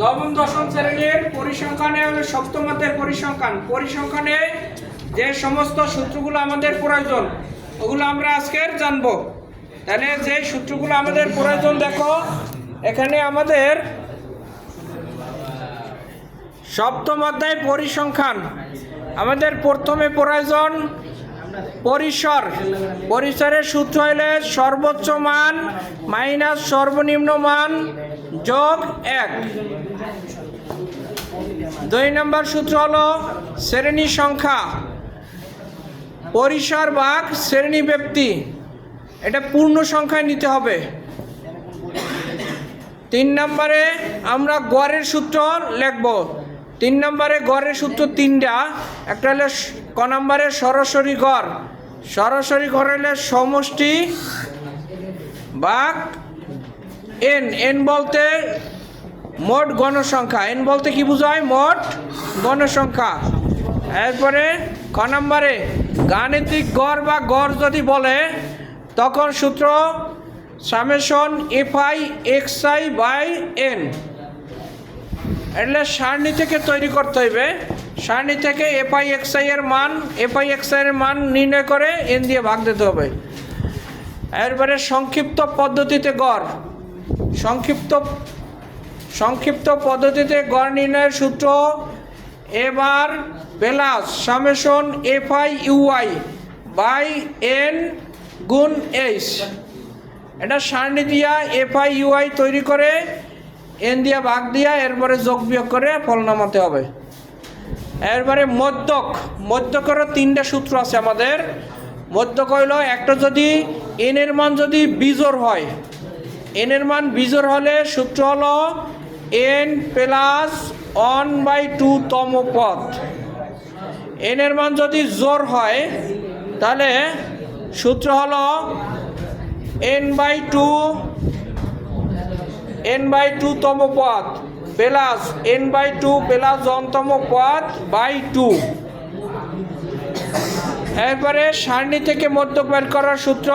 নবম দশম শ্রেণীর পরিসংখ্যানে হলো সপ্তম অধ্যায়ের পরিসংখ্যান। পরিসংখ্যানে যে সমস্ত সূত্রগুলো আমাদের প্রয়োজন ওগুলো আমরা আজকের জানবো। তাহলে যে সূত্রগুলো আমাদের প্রয়োজন, দেখো এখানে আমাদের সপ্তম অধ্যায় পরিসংখ্যান। আমাদের প্রথমে প্রয়োজন পরিসর। পরিসরের সূত্র হলে সর্বোচ্চ মান মাইনাস সর্বনিম্ন মান যোগ 1। 2 নম্বর সূত্র হলো শ্রেণী সংখ্যা। পরিসর ভাগ শ্রেণী ব্যক্তি, এটা পূর্ণ সংখ্যায় নিতে হবে। 3 নম্বরে আমরা গড়ের সূত্র লিখব। 3 নম্বরে গড়ের সূত্র 3টা। একটা হলো ক নম্বরে সরাসরি গড়। সরাসরি গড় হলে সমষ্টি ভাগ এন। এন বলতে মোট গণসংখ্যা। এন বলতে কি বোঝায়? মোট গণসংখ্যা। এরপরে ক নম্বরে গাণিতিক গড় বা গড় যদি বলে তখন সূত্র summation F I X I by N. એટલે সারণী থেকে তৈরি করতে হবে। সারণী থেকে এফআই এক্সআই এর মান নির্ণয় করে এন দিয়ে ভাগ দিতে হবে। এরপরে সংক্ষিপ্ত পদ্ধতিতে গড়। সংক্ষিপ্ত পদ্ধতিতে গড় নির্ণয়ের সূত্র এবার plus summation F I U I by N গুণ এইচ। এটা সারণী দিয়া এফআই ইউআই তৈরি করে এন দিয়া ভাগ দিয়া এরপরে যোগ বিয়োগ করে ফল নামাতে হবে। এরপরে মধ্যকেরও 3টা সূত্র আছে আমাদের। মধ্যক হইল একটা, যদি এন এর মান যদি বিজোড় হয়, এন এর মান বিজোড় হলে সূত্র হলো এন প্লাস 1/2 তম পদ। এন এর মান যদি জোড় হয় তাহলে সূত্র হলো n/2 তম পদ প্লাস n/2 প্লাস 1 তম পদ বাই 2। এরপরে সারণী থেকে মধ্যক বের করার সূত্র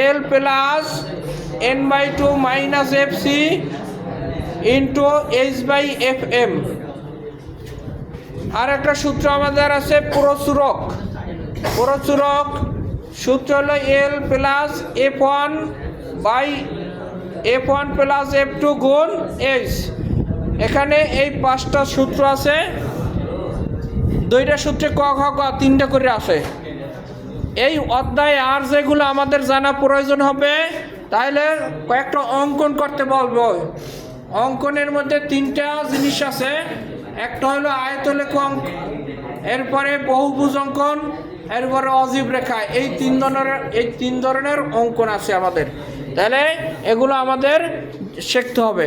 L plus n/2 minus FC into h/fm। আর একটা সূত্র আমাদের আছে প্রচুরক। সূত্র হলো এল plus f1 by f1 plus f2 গুণ h। এখানে এই 5টা সূত্র আছে। 2টা সূত্রে ক খ গ 3টা করে আছে। এই অধ্যায়ে আর যেগুলো আমাদের জানা প্রয়োজন হবে তাহলে কয়েকটা অঙ্কন করতে বলবো। অঙ্কনের মধ্যে 3টা জিনিস আছে। একটা হলো আয়তলেখ অঙ্ক, এরপরে বহুভুজ অঙ্কন, এরপরে অজীব রেখা। এই 3 ধরনের অঙ্কন আছে আমাদের। তাহলে এগুলো আমাদের শিখতে হবে।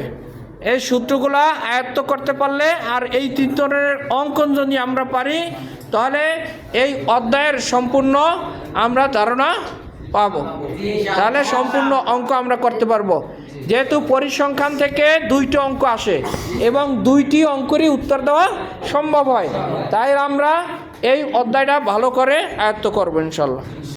এই সূত্রগুলো আয়ত্ত করতে পারলে আর এই 3 ধরনের অঙ্কন যদি আমরা পারি তাহলে এই অধ্যায়ের সম্পূর্ণ আমরা ধারণা পাবো। তাহলে সম্পূর্ণ অঙ্ক আমরা করতে পারবো। যেহেতু পরিসংখ্যান থেকে 2টি অঙ্ক আসে এবং 2টি অঙ্কেরই উত্তর দেওয়া সম্ভব হয়, তাই আমরা এই অধ্যায়টা ভালো করে আয়ত্ত করবো ইনশাল্লাহ।